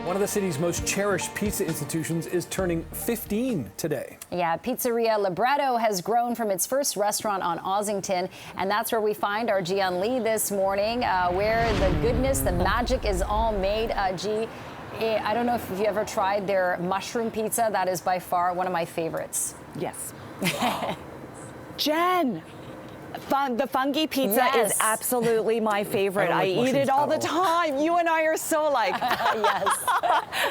One of the city's most cherished pizza institutions is turning 15 today. Yeah, Pizzeria Libretto has grown from its first restaurant on Ossington, and that's where we find our Gian Lee this morning, where the goodness, the magic is all made. G, I don't know if you've ever tried their mushroom pizza. That is by far one of my favorites. Yes. Jen, the fungi pizza is absolutely my favorite. I eat it all the time. You and I are so like, yes.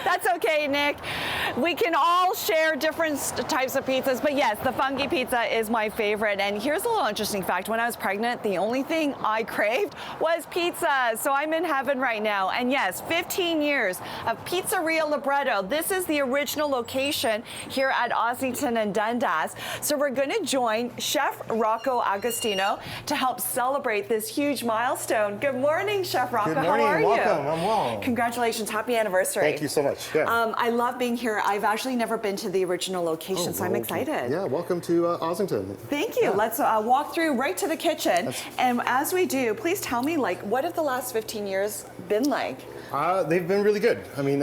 That's okay, Nick. We can all share different types of pizzas, but yes, the fungi pizza is my favorite. And here's a little interesting fact. When I was pregnant, the only thing I craved was pizza. So I'm in heaven right now. And yes, 15 years of Pizzeria Libretto. This is the original location here at Ossington and Dundas. So we're going to join Chef Rocco Agostino to help celebrate this huge milestone. Good morning, Chef Rocco. Good morning. How are you? Welcome. I'm well. Congratulations. Happy anniversary. Thank you so much. Yeah. I love being here. I've actually never been to the original location, so I'm excited. Yeah, welcome to Ossington. Thank you. Yeah. Let's walk through right to the kitchen. And as we do, please tell me, like, what have the last 15 years been like? They've been really good. I mean,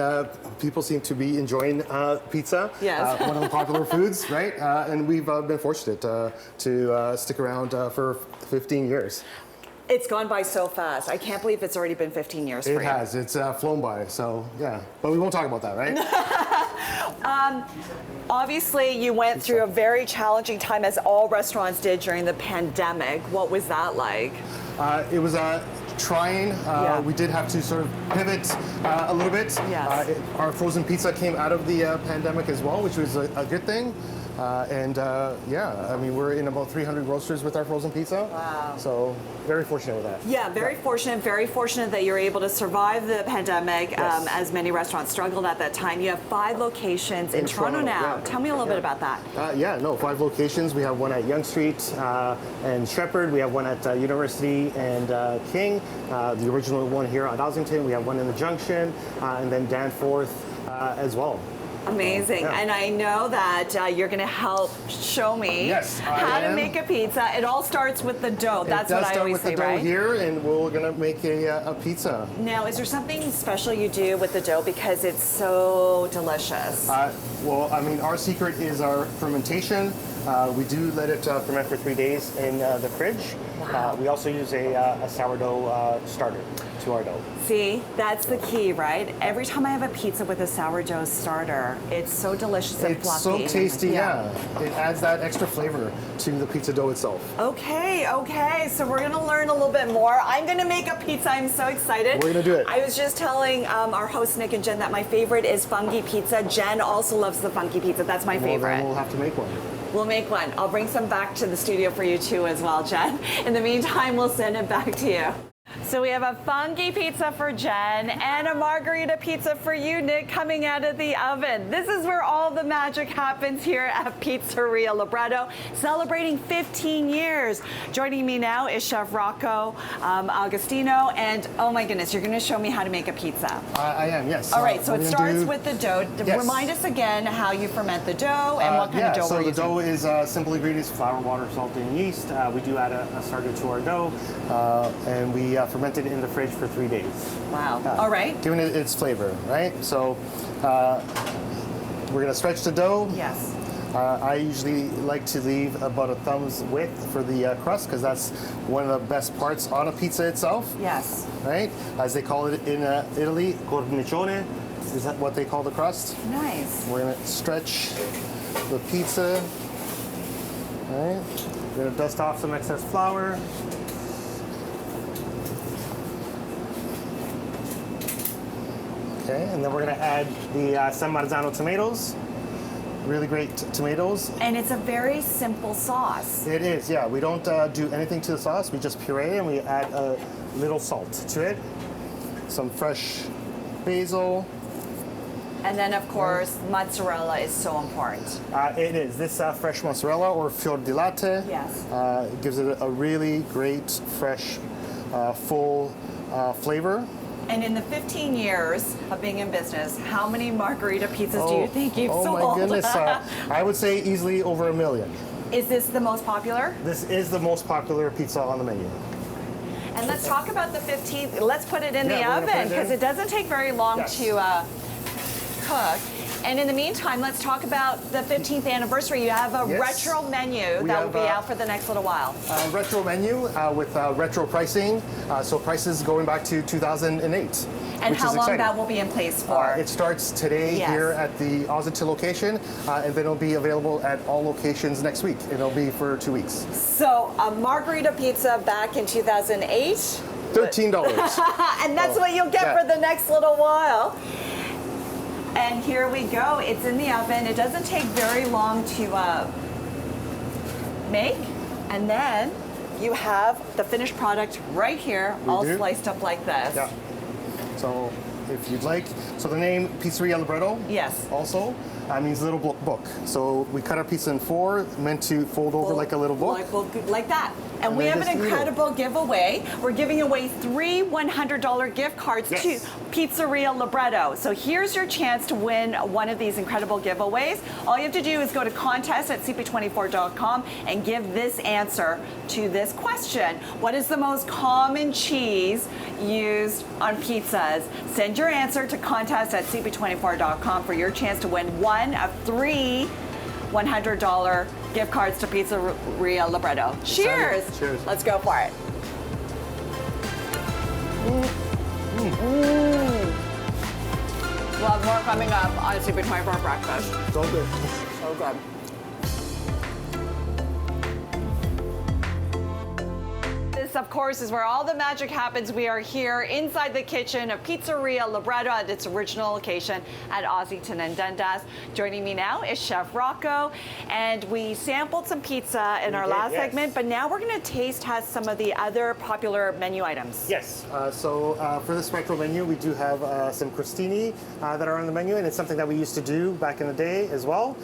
people seem to be enjoying pizza. Yes. One of the popular foods, right? And we've been fortunate to stick around for 15 years. It's gone by so fast. I can't believe it's already been 15 years for you. It has. It's flown by. So, yeah. But we won't talk about that, right? Obviously, you went through a very challenging time, as all restaurants did during the pandemic. What was that like? It was trying. We did have to sort of pivot a little bit. Yes. Our frozen pizza came out of the pandemic as well, which was a good thing. Yeah, I mean, we're in about 300 groceries with our frozen pizza. Wow. So very fortunate with that. Yeah, very fortunate that you're able to survive the pandemic, Yes. as many restaurants struggled at that time. You have 5 locations in Toronto now. Yeah. Tell me a little bit about that. 5 locations. We have one at Yonge Street and Shepherd. We have one at University and King. The original one here at Ossington. We have one in the Junction, and then Danforth as well. Amazing. And I know that you're going to help show me how to make a pizza. It all starts with the dough. That's what I always say, right? It does start with the dough here, and we're going to make a pizza. Now, is there something special you do with the dough because it's so delicious? Well, I mean, our secret is our fermentation. We do let it ferment for 3 days in the fridge. Wow. We also use a sourdough starter to our dough. See, that's the key, right? Every time I have a pizza with a sourdough starter, it's so delicious and fluffy. It's so tasty, yeah. It adds that extra flavor to the pizza dough itself. Okay, so we're gonna learn a little bit more. I'm gonna make a pizza, I'm so excited. We're gonna do it. I was just telling our hosts, Nick and Jen, that my favorite is fungi pizza. Jen also loves the fungi pizza, that's my favorite. Then we'll have to make one. We'll make one. I'll bring some back to the studio for you too as well, Jen. In the meantime, we'll send it back to you. So we have a fungi pizza for Jen and a margarita pizza for you, Nick, coming out of the oven. This is where all the magic happens here at Pizzeria Libretto, celebrating 15 years. Joining me now is Chef Rocco Agostino, and oh my goodness, you're going to show me how to make a pizza. I am, yes. All right, so it starts with the dough. Yes. Remind us again how you ferment the dough and what kind of dough we're using. So the dough is simple ingredients: flour, water, salt, and yeast. We do add a starter to our dough, and we ferment it in the fridge for 3 days. Wow. All right. Giving it its flavor, right? So we're going to stretch the dough. Yes. I usually like to leave about a thumb's width for the crust, because that's one of the best parts on a pizza itself. Yes. Right? As they call it in Italy, cornicione is that what they call the crust. Nice. We're going to stretch the pizza. All right. We're going to dust off some excess flour. Okay, and then we're going to add the San Marzano tomatoes. Really great tomatoes. And it's a very simple sauce. It is, yeah. We don't do anything to the sauce. We just puree and we add a little salt to it. Some fresh basil. And then, of course, mozzarella is so important. It is. This fresh mozzarella, or fior di latte, yes, gives it a really great, fresh, full flavor. And in the 15 years of being in business, how many margarita pizzas do you think you've sold? Oh my goodness, I would say easily over 1 million. Is this the most popular? This is the most popular pizza on the menu. And let's talk about the 15th. Let's put it in the oven, because it doesn't take very long to cook. And in the meantime, let's talk about the 15th anniversary. You have a retro menu that will be out for the next little while. Retro menu with retro pricing. So prices going back to 2008. And how long that will be in place for? It starts today here at the Ossington location, and then it'll be available at all locations next week. It'll be for 2 weeks. So a margarita pizza back in 2008? $13. And that's what you'll get for the next little while. And here we go. It's in the oven. It doesn't take very long to make. And then you have the finished product right here, all sliced up like this. Yeah. So if you'd like, so the name Pizzeria Libretto also means little book. So we cut our pizza in 4, meant to fold over like a little book. Like that. And we have an incredible giveaway. We're giving away 3 $100 gift cards to Pizzeria Libretto. So here's your chance to win one of these incredible giveaways. All you have to do is go to contest@cp24.com and give this answer to this question. What is the most common cheese used on pizzas? Send your answer to contest@cp24.com for your chance to win one of 3 $100 gift cards to Pizzeria Libretto. Cheers! Cheers. Let's go for it. We'll have more coming up on CP24 Breakfast. So good. So good. This, of course, is where all the magic happens. We are here inside the kitchen of Pizzeria Libretto at its original location at Ossington and Dundas. Joining me now is Chef Rocco, and we sampled some pizza in our last segment, but now we're going to taste some of the other popular menu items. Yes, so for this retro menu, we do have some crostini that are on the menu, and it's something that we used to do back in the day as well.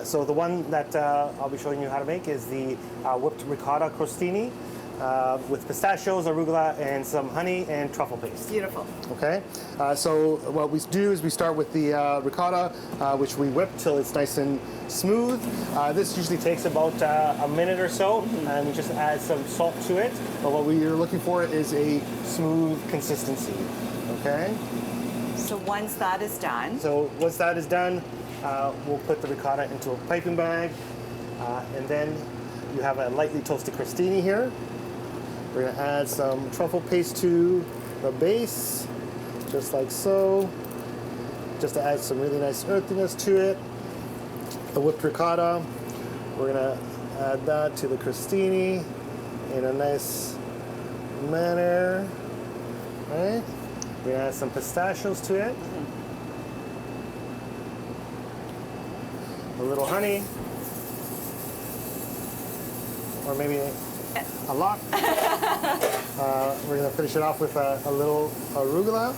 So the one that I'll be showing you how to make is the whipped ricotta crostini. With pistachios, arugula, and some honey and truffle paste. Beautiful. Okay, so what we do is we start with the ricotta, which we whip till it's nice and smooth. This usually takes about a minute or so, and we just add some salt to it. But what we're looking for is a smooth consistency. Okay. So once that is done. We'll put the ricotta into a piping bag, and then you have a lightly toasted crostini here. We're going to add some truffle paste to the base, just like so, just to add some really nice earthiness to it. The whipped ricotta, we're going to add that to the crostini in a nice manner. Right? We're going to add some pistachios to it. A little honey, or maybe a lot. We're going to finish it off with a little arugula.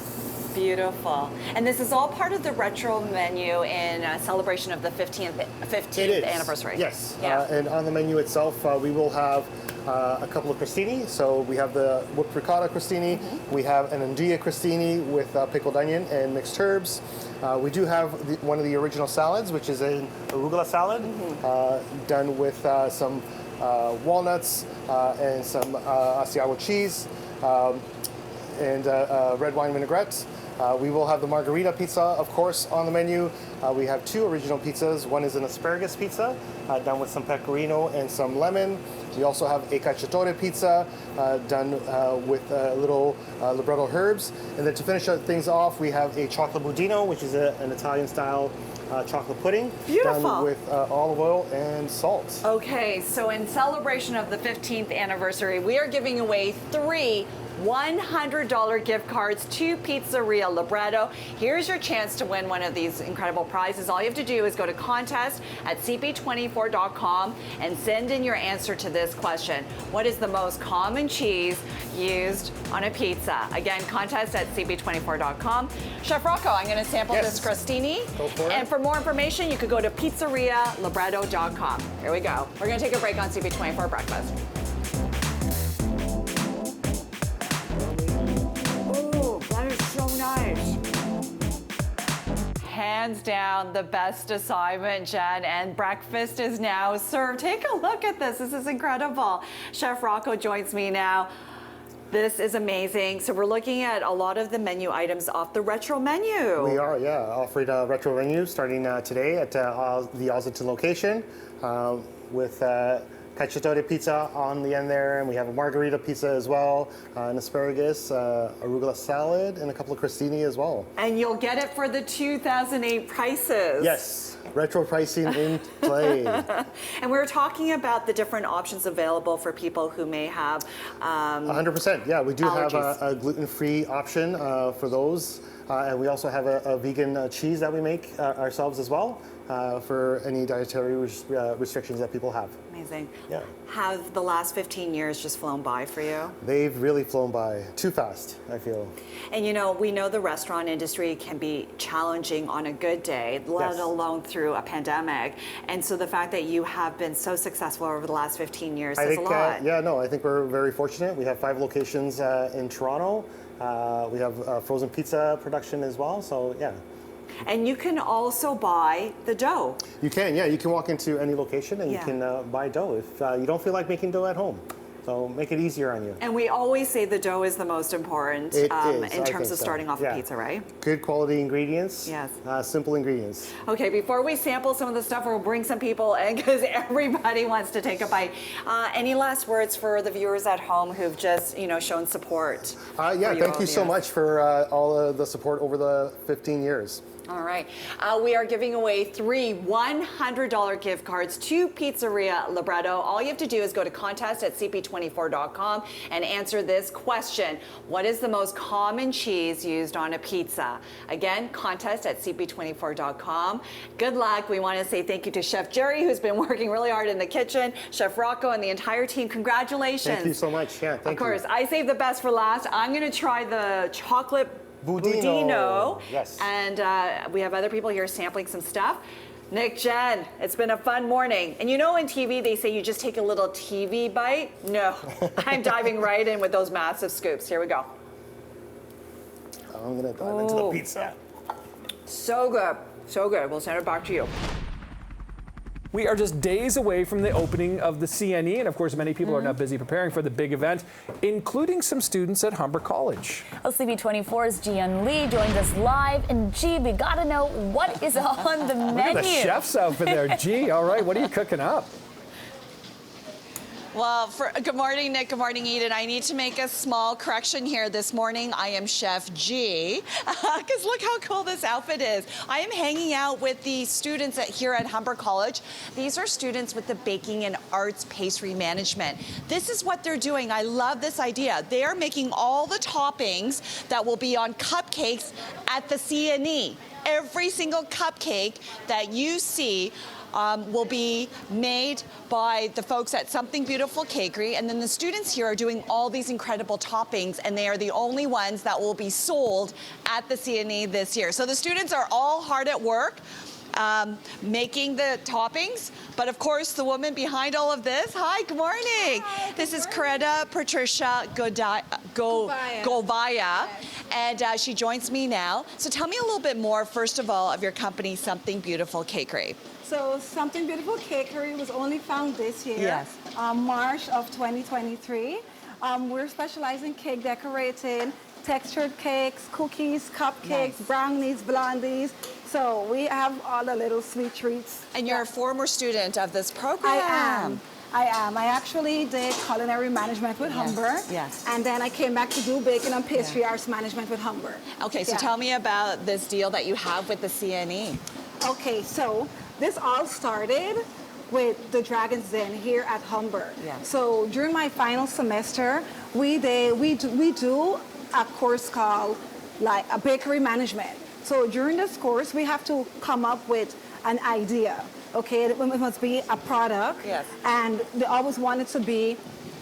Beautiful. And this is all part of the retro menu in celebration of the 15th anniversary. Yes. Yeah. And on the menu itself, we will have a couple of crostini. So we have the whipped ricotta crostini. We have an andilla crostini with pickled onion and mixed herbs. We do have one of the original salads, which is an arugula salad, done with some walnuts and some Asiago cheese and red wine vinaigrette. We will have the margarita pizza, of course, on the menu. We have 2 original pizzas. One is an asparagus pizza done with some pecorino and some lemon. We also have a cacciatore pizza done with a little libretto herbs. And then to finish things off, we have a chocolate budino, which is an Italian-style chocolate pudding. Beautiful. Done with olive oil and salt. Okay, so in celebration of the 15th anniversary, we are giving away 3 $100 gift cards to Pizzeria Libretto. Here's your chance to win one of these incredible prizes. All you have to do is go to contest@cp24.com and send in your answer to this question. What is the most common cheese used on a pizza? Again, contest@cp24.com. Chef Rocco, I'm going to sample this crostini. Go for it. And for more information, you could go to pizzerialibretto.com. Here we go. We're going to take a break on CP24 Breakfast. Hands down, the best assignment, Jen, and breakfast is now served. Take a look at this. This is incredible. Chef Rocco joins me now. This is amazing. So we're looking at a lot of the menu items off the retro menu. We are, yeah, offering a retro menu starting today at the Oslington location with cacciatore pizza on the end there, and we have a margarita pizza as well, an asparagus, arugula salad, and a couple of crostini as well. And you'll get it for the 2008 prices. Yes, retro pricing in play. And we were talking about the different options available for people who may have 100%, yeah, we do allergies. have a gluten-free option for those, and we also have a vegan cheese that we make ourselves as well for any dietary restrictions that people have. Amazing. Yeah. Have the last 15 years just flown by for you? They've really flown by too fast, I feel. And you know, we know the restaurant industry can be challenging on a good day, let alone through a pandemic. And so the fact that you have been so successful over the last 15 years says a lot. I think we're very fortunate. We have 5 locations in Toronto. We have frozen pizza production as well, so yeah. And you can also buy the dough. You can, yeah. You can walk into any location and you can buy dough if you don't feel like making dough at home. So make it easier on you. And we always say the dough is the most important in terms of starting off a pizza, right? Good quality ingredients. Yes. Simple ingredients. Okay, before we sample some of the stuff, we'll bring some people in because everybody wants to take a bite. Any last words for the viewers at home who've just, shown support? Thank you so much for all of the support over the 15 years. All right. We are giving away 3 $100 gift cards to Pizzeria Libretto. All you have to do is go to contest@cp24.com and answer this question. What is the most common cheese used on a pizza? Again, contest@cp24.com. Good luck. We want to say thank you to Chef Jerry, who's been working really hard in the kitchen, Chef Rocco, and the entire team. Congratulations. Thank you so much. Yeah, thank you. Of course. I saved the best for last. I'm going to try the chocolate Budino. Yes. And we have other people here sampling some stuff. Nick, Jen, it's been a fun morning. And in TV, they say you just take a little TV bite. No, I'm diving right in with those massive scoops. Here we go. I'm going to dive into the pizza. So good. So good. We'll send it back to you. We are just days away from the opening of the CNE, and of course, many people are now busy preparing for the big event, including some students at Humber College. Well, CP24's Jian Lee joins us live, and G, we gotta know what is on the menu. Look at the chef's outfit there, G. All right, what are you cooking up? Well, good morning, Nick. Good morning, Eden. I need to make a small correction here. This morning, I am Chef G, because look how cool this outfit is. I am hanging out with the students here at Humber College. These are students with the Baking and Arts Pastry Management. This is what they're doing. I love this idea. They are making all the toppings that will be on cupcakes at the CNE. Every single cupcake that you see will be made by the folks at Something Beautiful Cakery, and then the students here are doing all these incredible toppings, and they are the only ones that will be sold at the CNE this year. So the students are all hard at work making the toppings, but of course the woman behind all of this, hi, good morning. Hi, this is Coretta Patricia Govaya, and she joins me now. So tell me a little bit more, first of all, of your company, Something Beautiful Cakery. So Something Beautiful Cakery was only found this year, Yes. March of 2023. We're specializing in cake decorating, textured cakes, cookies, cupcakes, brownies, blondies. So we have all the little sweet treats. And you're a former student of this program. I am. I actually did culinary management with Humber. Yes. And then I came back to do baking and pastry arts management with Humber. Okay, so tell me about this deal that you have with the CNE. Okay, so this all started with the Dragon's Den here at Humber. Yes. So during my final semester, we do a course called like a bakery management. So during this course, we have to come up with an idea. Okay, it must be a product. Yes. And they always want it to be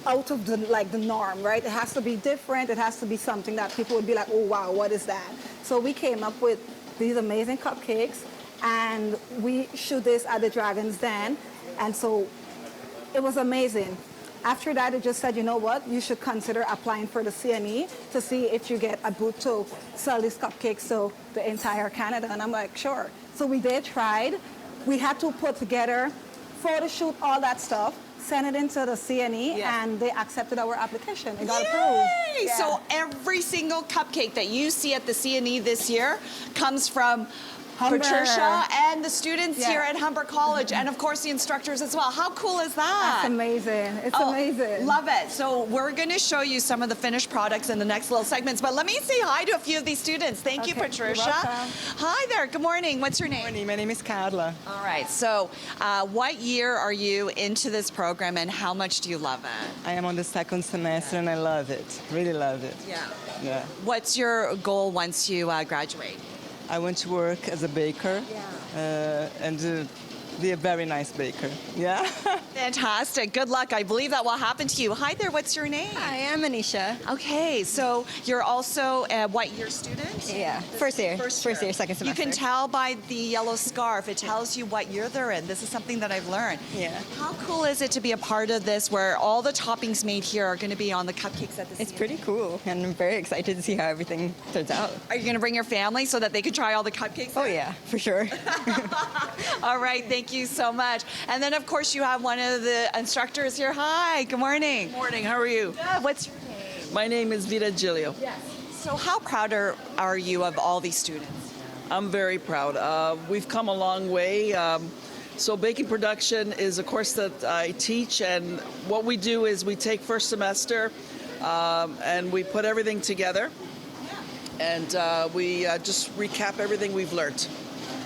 out of the norm, right? It has to be different. It has to be something that people would be like, oh wow, what is that? So we came up with these amazing cupcakes, and we shoot this at the Dragon's Den, and so it was amazing. After that, it just said, you know what, you should consider applying for the CNE to see if you get a booth to sell these cupcakes to the entire Canada. And I'm like, sure. So we tried. We had to put together, photo shoot, all that stuff. sent it into the CNE, Yeah. and they accepted our application. It got approved. Yay! Yeah. So every single cupcake that you see at the CNE this year comes from Humber. Patricia and the students Yeah. here at Humber College, and of course the instructors as well. How cool is that? That's amazing. It's Oh, amazing. Love it. So we're going to show you some of the finished products in the next little segments, but let me say hi to a few of these students. Thank you, Okay, you're Patricia. welcome. Hi there. Good morning. What's your name? Morning, my name is Carla. All right. So what year are you into this program, and how much do you love it? I am on the second semester and I love it. Really love it. Yeah. Yeah. What's your goal once you graduate? I want to work as a baker and be a very nice baker. Yeah. Fantastic. Good luck. I believe that will happen to you. Hi there. What's your name? I am Anisha. Okay. So you're also a what year student? Yeah, first year, second semester. You can tell by the yellow scarf. It tells you what year they're in. This is something that I've learned. Yeah. How cool is it to be a part of this where all the toppings made here are going to be on the cupcakes at the It's CNE? pretty cool, and I'm very excited to see how everything turns out. Are you going to bring your family so that they can try all the cupcakes? Oh yeah, for sure. All right. Thank you so much. And then, of course, you have one of the instructors here. Hi. Good morning. Morning, how are you? Good. What's your name? My name is Vita Gilio. So how proud are you of all these students? I'm very proud. We've come a long way. So baking production is a course that I teach, and what we do is we take first semester and we put everything together, and we just recap everything we've learned.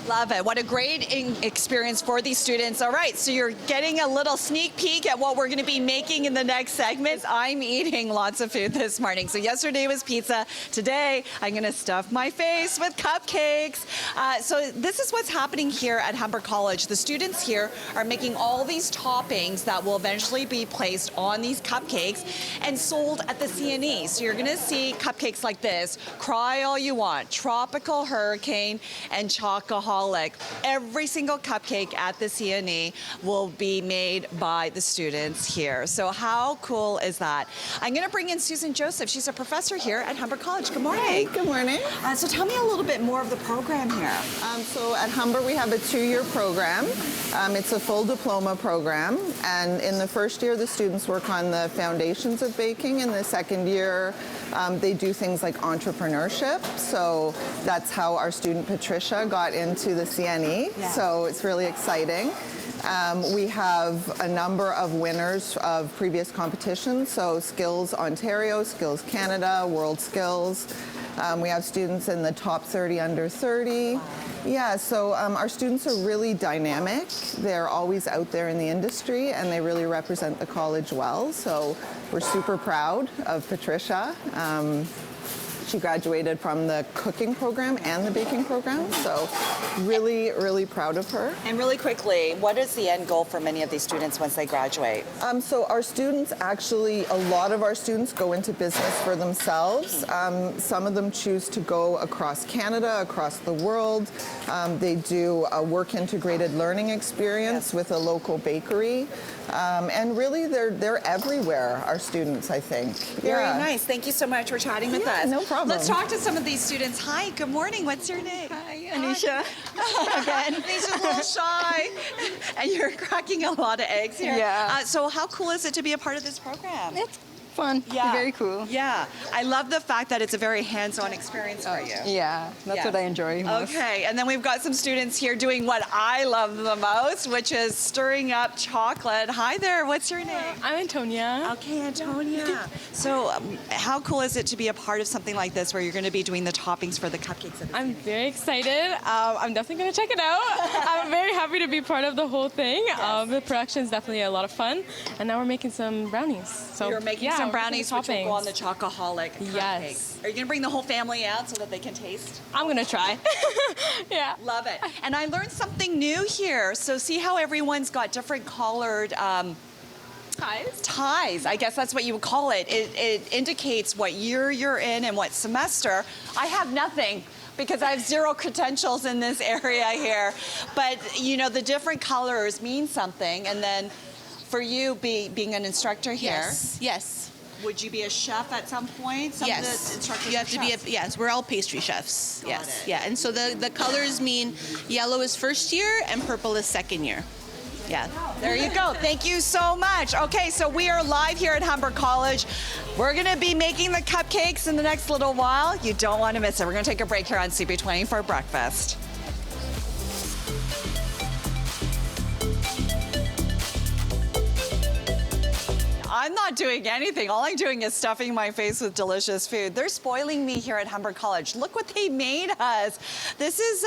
Love it. What a great experience for these students. All right, so you're getting a little sneak peek at what we're going to be making in the next segment. I'm eating lots of food this morning. So yesterday was pizza. Today, I'm going to stuff my face with cupcakes. So this is what's happening here at Humber College. The students here are making all these toppings that will eventually be placed on these cupcakes and sold at the CNE. So you're going to see cupcakes like this, Cry All You Want, Tropical Hurricane, and Chocoholic. Every single cupcake at the CNE will be made by the students here. So how cool is that? I'm going to bring in Susan Joseph. She's a professor here at Humber College. Good morning. Good morning. So tell me a little bit more of the program here. So at Humber we have a 2-year program. It's a full diploma program, and in the first year the students work on the foundations of baking. In the second year they do things like entrepreneurship. So that's how our student Patricia got into the CNE. Yeah. So it's really exciting. We have a number of winners of previous competitions, so Skills Ontario, Skills Canada, World Skills. We have students in the top 30 under 30. Yeah, so our students are really dynamic. They're always out there in the industry, and they really represent the college well. So we're super proud of Patricia. She graduated from the cooking program and the baking program, so really, really proud of her. And really quickly, what is the end goal for many of these students once they graduate? So our students actually, a lot of our students go into business for themselves. Some of them choose to go across Canada, across the world. They do a work integrated learning experience with a local bakery. And really, they're everywhere, our students, I think. Very nice. Thank you so much for chatting with Yeah, us. no problem. Let's talk to some of these students. Hi, good morning. What's your name? Hi, Anisha. Again. Anisha's a little shy. And you're cracking a lot of eggs here. Yeah. So how cool is it to be a part of this program? It's fun. Very cool. Yeah. I love the fact that it's a very hands-on experience for you. Yeah, that's Yeah. what I enjoy most. Okay, and then we've got some students here doing what I love the most, which is stirring up chocolate. Hi there, what's your name? I'm Antonia. Okay, Antonia. So how cool is it to be a part of something like this where you're going to be doing the toppings for the cupcakes? At the I'm very excited. I'm definitely going to check it out. I'm very happy to be part of the whole thing. The production is definitely a lot of fun. And now we're making some brownies. So You're making yeah, some we're making brownies which will go on the toppings. chocoholic cupcakes. Yes. Are you going to bring the whole family out so that they can taste? I'm going to try. Yeah. Love it. And I learned something new here. So see how everyone's got different colored ties, I guess that's what you would call it. It indicates what year you're in and what semester. I have nothing because I have 0 credentials in this area here. But, you know, the different colors mean something. And then for you, being an instructor here, Yes. would you be a chef at some point? Some of the Yes. instructors You have are to be chefs. yes, we're all pastry chefs. Got Yes. it. Yeah. And so the colors mean yellow is first year and purple is second year. Yeah, there you go. Thank you so much. Okay, so we are live here at Humber College. We're gonna be making the cupcakes in the next little while. You don't want to miss it. We're gonna take a break here on CP24 Breakfast. I'm not doing anything. All I'm doing is stuffing my face with delicious food. They're spoiling me here at Humber College. Look what they made us. This is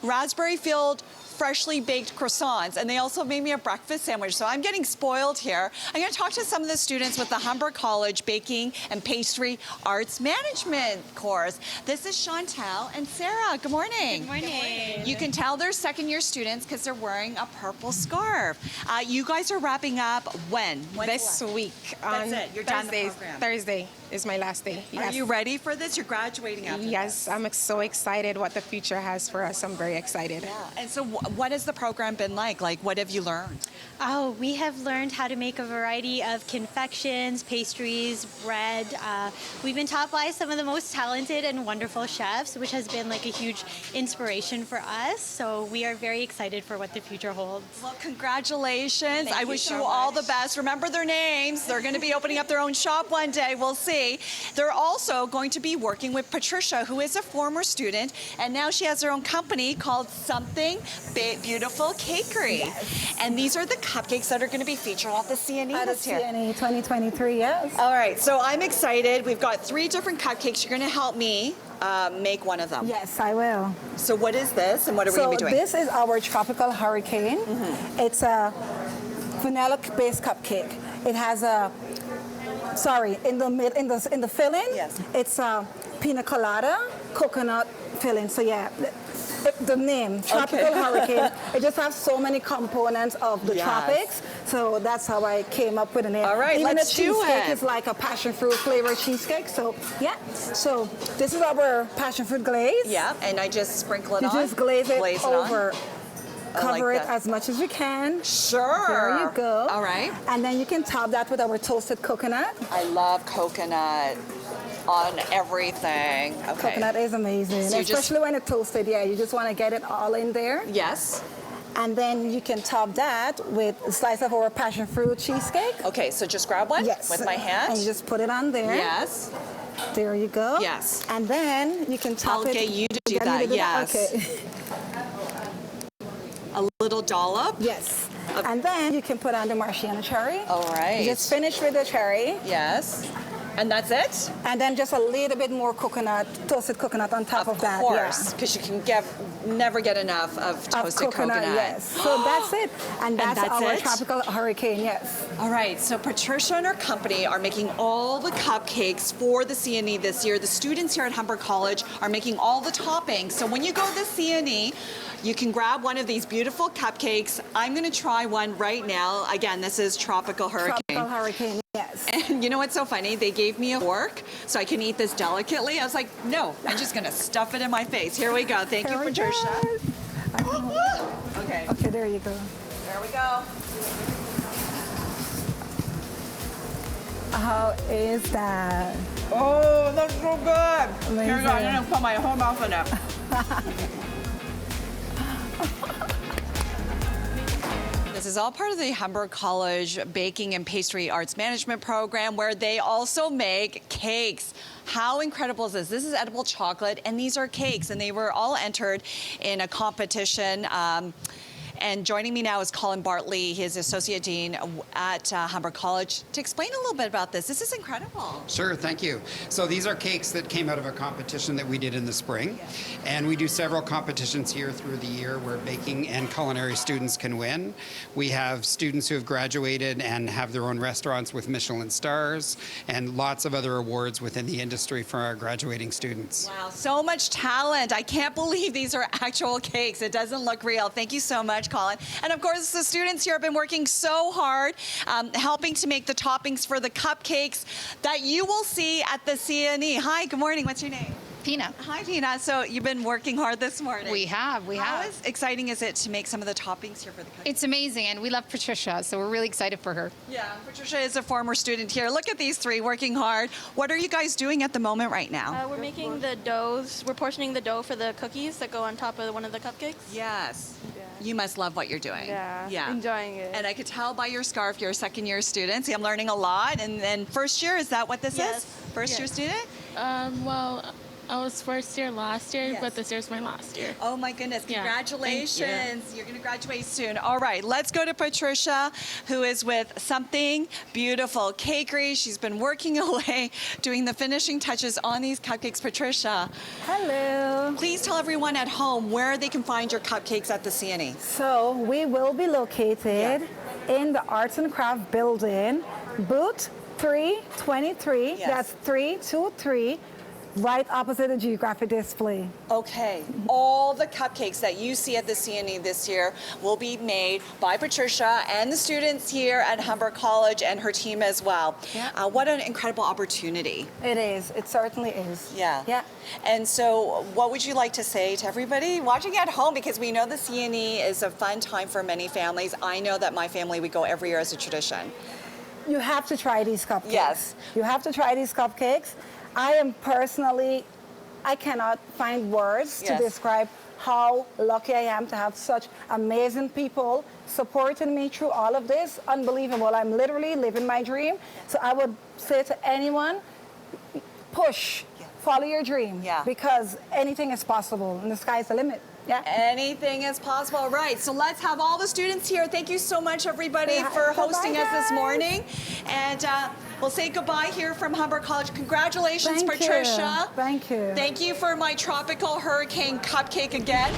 raspberry-filled freshly baked croissants, and they also made me a breakfast sandwich, so I'm getting spoiled here. I'm going to talk to some of the students with the Humber College Baking and Pastry Arts Management course. This is Chantel and Sarah. Good morning. Good morning. You can tell they're second-year students because they're wearing a purple scarf. You guys are wrapping up when? This week. That's it. You're done the Thursday. program. Thursday is my last day. Are you ready for this? You're graduating after Yes, this. I'm so excited what the future has for us. I'm very excited. Yeah. And so what has the program been like? Like, what have you learned? Oh, we have learned how to make a variety of confections, pastries, bread. We've been taught by some of the most talented and wonderful chefs, which has been like a huge inspiration for us. So we are very excited for what the future holds. Well, congratulations. I wish so you all the best. Remember their names. They're going to be opening up their own shop one day. We'll see. They're also going to be working with Patricia, who is a former student, and now she has her own company called Something Beautiful Cakery. Yes. And these are the cupcakes that are going to be featured at the CNE At the this year. CNE 2023, yes. All right, so I'm excited. We've got 3 different cupcakes. You're going to help me make one of them. Yes, I will. So what is this, and what are we going to be doing? This is our tropical hurricane. It's a vanilla-based cupcake. It has a in the filling. Yes. It's a pina colada coconut filling. So yeah. The name, Tropical Hurricane, it just has so many components of the tropics, so that's how I came up with the name. All right, even let's the do cheesecake it. is like a passion fruit flavored cheesecake, so yeah. So this is our passion fruit glaze. Yeah, and I just sprinkle it You on. just glaze it over. Cover it that. as much as you can. Sure. There you go. All right. And then you can top that with our toasted coconut. I love coconut on everything. Okay. Coconut is amazing, So you especially when it's toasted. Yeah, you just want to get it all in there. Yes. And then you can top that with a slice of our passion fruit cheesecake. Okay, so just grab one with my hand. And you just put it on there. Yes. There you go. Yes. And then you can top it. I'll get you to do Get me that, to do yes. Okay. A little dollop. Yes. And then you can put on the maraschino cherry. All right. You just finish with the cherry. Yes. And that's it? And then just a little bit more coconut, toasted coconut on top of that. Of course, because you can never get enough of toasted coconut. Yes. So that's it. And that's our it? tropical hurricane, yes. All right, so Patricia and her company are making all the cupcakes for the CNE this year. The students here at Humber College are making all the toppings. So when you go to the CNE, you can grab one of these beautiful cupcakes. I'm going to try one right now. Again, this is Tropical Hurricane. Tropical hurricane, yes. And you know what's so funny? They gave me a fork so I can eat this delicately. I was like, no, I'm just going to stuff it in my face. Here we go. Thank you, Patricia. Okay. Okay, there you go. There we go. How is that? Oh, that's so good. Amazing. Here we go. I'm going to put my whole mouth in it. This is all part of the Humber College Baking and Pastry Arts Management program, where they also make cakes. How incredible is this? This is edible chocolate, and these are cakes, and they were all entered in a competition. And joining me now is Colin Bartley. He is Associate Dean at Humber College, to explain a little bit about this. This is incredible. Sure, thank you. So these are cakes that came out of a competition that we did in the spring. And we do several competitions here through the year where baking and culinary students can win. We have students who have graduated and have their own restaurants with Michelin stars, and lots of other awards within the industry for our graduating students. Wow, so much talent. I can't believe these are actual cakes. It doesn't look real. Thank you so much, Colin. And of course, the students here have been working so hard, helping to make the toppings for the cupcakes that you will see at the CNE. Hi, good morning. What's your name? Pina. Hi, Pina. So you've been working hard this morning. We have. How exciting is it to make some of the toppings here for the cupcakes? It's amazing, and we love Patricia, so we're really excited for her. Yeah, Patricia is a former student here. Look at these three working hard. What are you guys doing at the moment right now? We're making the doughs. We're portioning the dough for the cookies that go on top of one of the cupcakes. Yes. You must love what you're doing. Yeah. Enjoying it. And I could tell by your scarf, you're a second-year student. See, I'm learning a lot. And then first year, is that what this is? First-year student? Well, I was first year last year, but this year's my last year. Oh my goodness, Yeah, congratulations. thank you. You're gonna graduate soon. All right, let's go to Patricia, who is with Something Beautiful Cakery. She's been working away, doing the finishing touches on these cupcakes. Patricia. Hello. Please tell everyone at home where they can find your cupcakes at the CNE. So we will be located in the Arts and Craft building, booth 323. That's 323. Right opposite the geographic display. Okay, all the cupcakes that you see at the CNE this year will be made by Patricia and the students here at Humber College and her team as well. Yeah. What an incredible opportunity. It is. It certainly is. Yeah. Yeah. And so what would you like to say to everybody watching at home? Because we know the CNE is a fun time for many families. I know that my family, we go every year as a tradition. You have to try these cupcakes. Yes. You have to try these cupcakes. I am personally, I cannot find words to describe how lucky I am to have such amazing people supporting me through all of this. Unbelievable. I'm literally living my dream. So I would say to anyone, push, follow your dream. Because anything is possible and the sky's the limit. Yeah. Anything is possible. Right. So let's have all the students here. Thank you so much, everybody, for hosting us this morning. And we'll say goodbye here from Humber College. Congratulations, Patricia. Thank you. Thank you for my tropical hurricane cupcake again.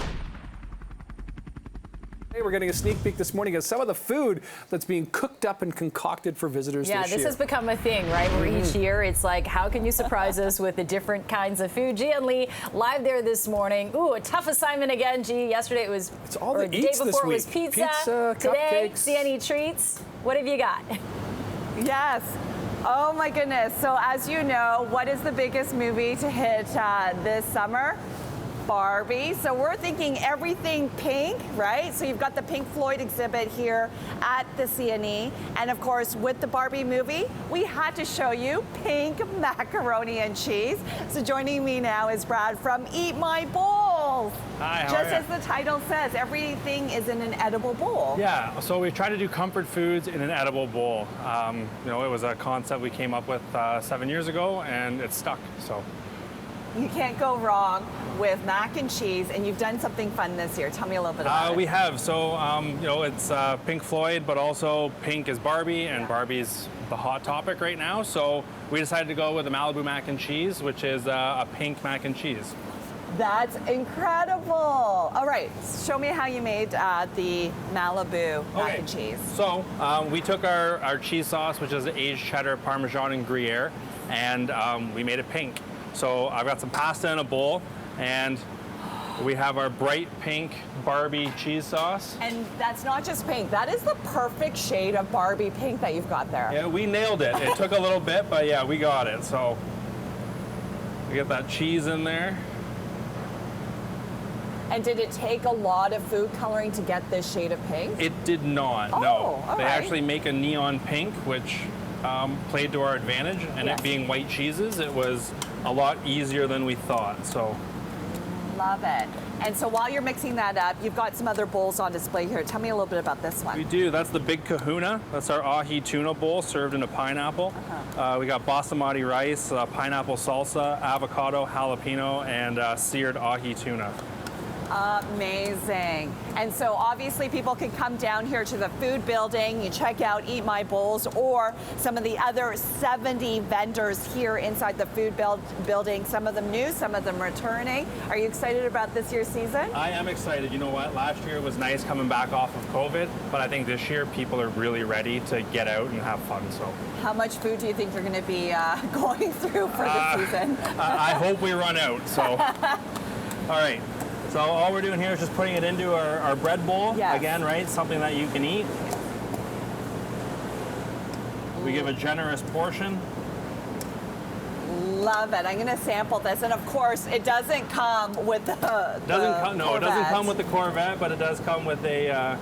Hey, we're getting a sneak peek this morning at some of the food that's being cooked up and concocted for visitors this year. Yeah, this has become a thing, right? Where each year it's like, how can you surprise us with the different kinds of food? G and Lee live there this morning. Ooh, a tough assignment again, G. Yesterday it was, it's all or the the day eats this before it was week. pizza. Today, cupcakes. CNE treats. What have you got? Yes. Oh my goodness. So as you know, what is the biggest movie to hit this summer? Barbie. So we're thinking everything pink, right? So you've got the Pink Floyd exhibit here at the CNE. And of course, with the Barbie movie, we had to show you pink macaroni and cheese. So joining me now is Brad from Eat My Bowls. Hi, how Just are you? as the title says, everything is in an edible bowl. Yeah, so we try to do comfort foods in an edible bowl. You know, it was a concept we came up with 7 years ago, and it's stuck, so. You can't go wrong with mac and cheese, and you've done something fun this year. Tell me a little bit about it. We have, so, you know, it's Pink Floyd, but also pink is Barbie, and Barbie's the hot topic right now, so we decided to go with the Malibu mac and cheese, which is a pink mac and cheese. That's incredible. All right, show me how you made the Malibu mac and cheese. So we took our cheese sauce, which is aged cheddar, Parmesan, and Gruyere, and we made it pink. So I've got some pasta in a bowl, and we have our bright pink Barbie cheese sauce. And that's not just pink, that is the perfect shade of Barbie pink that you've got there. Yeah, we nailed it. It took a little bit, but yeah, we got it. So we get that cheese in there. And did it take a lot of food coloring to get this shade of pink? It did not, Oh, no. all They right. actually make a neon pink, which played to our advantage, and Yes. it being white cheeses, it was a lot easier than we thought, so. Love it. And so while you're mixing that up, you've got some other bowls on display here. Tell me a little bit about this one. We do, that's the Big Kahuna. That's our ahi tuna bowl served in a pineapple. We got basmati rice, pineapple salsa, avocado, jalapeno, and seared ahi tuna. Amazing. And so obviously people can come down here to the food building, you check out Eat My Bowls or some of the other 70 vendors here inside the food building, some of them new, some of them returning. Are you excited about this year's season? I am excited. You know what? Last year was nice coming back off of COVID, but I think this year people are really ready to get out and have fun. So, How much food do you think you're going to be going through for the season? I hope we run out. So, all right. So all we're doing here is just putting it into our bread bowl. Yes. Again, right? Something that you can eat. We give a generous portion. Love it. I'm going to sample this. And of course, it doesn't come with the It doesn't come with the Corvette, but it does come with a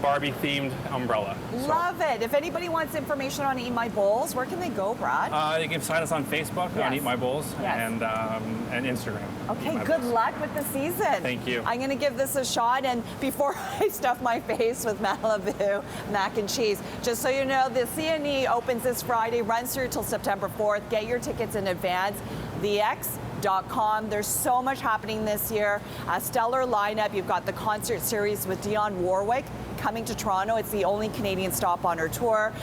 Barbie-themed umbrella. Love it. If anybody wants information on Eat My Bowls, where can they go, Brad? You can find us on Facebook on Eat My Bowls and Instagram. Okay, good luck with the season. Thank you. I'm going to give this a shot, and before I stuff my face with Malibu mac and cheese, just so you know, the CNE opens this Friday, runs through till September 4th. Get your tickets in advance. TheX.com. There's so much happening this year. A stellar lineup. You've got the concert series with Dionne Warwick coming to Toronto. It's the only Canadian stop on her tour.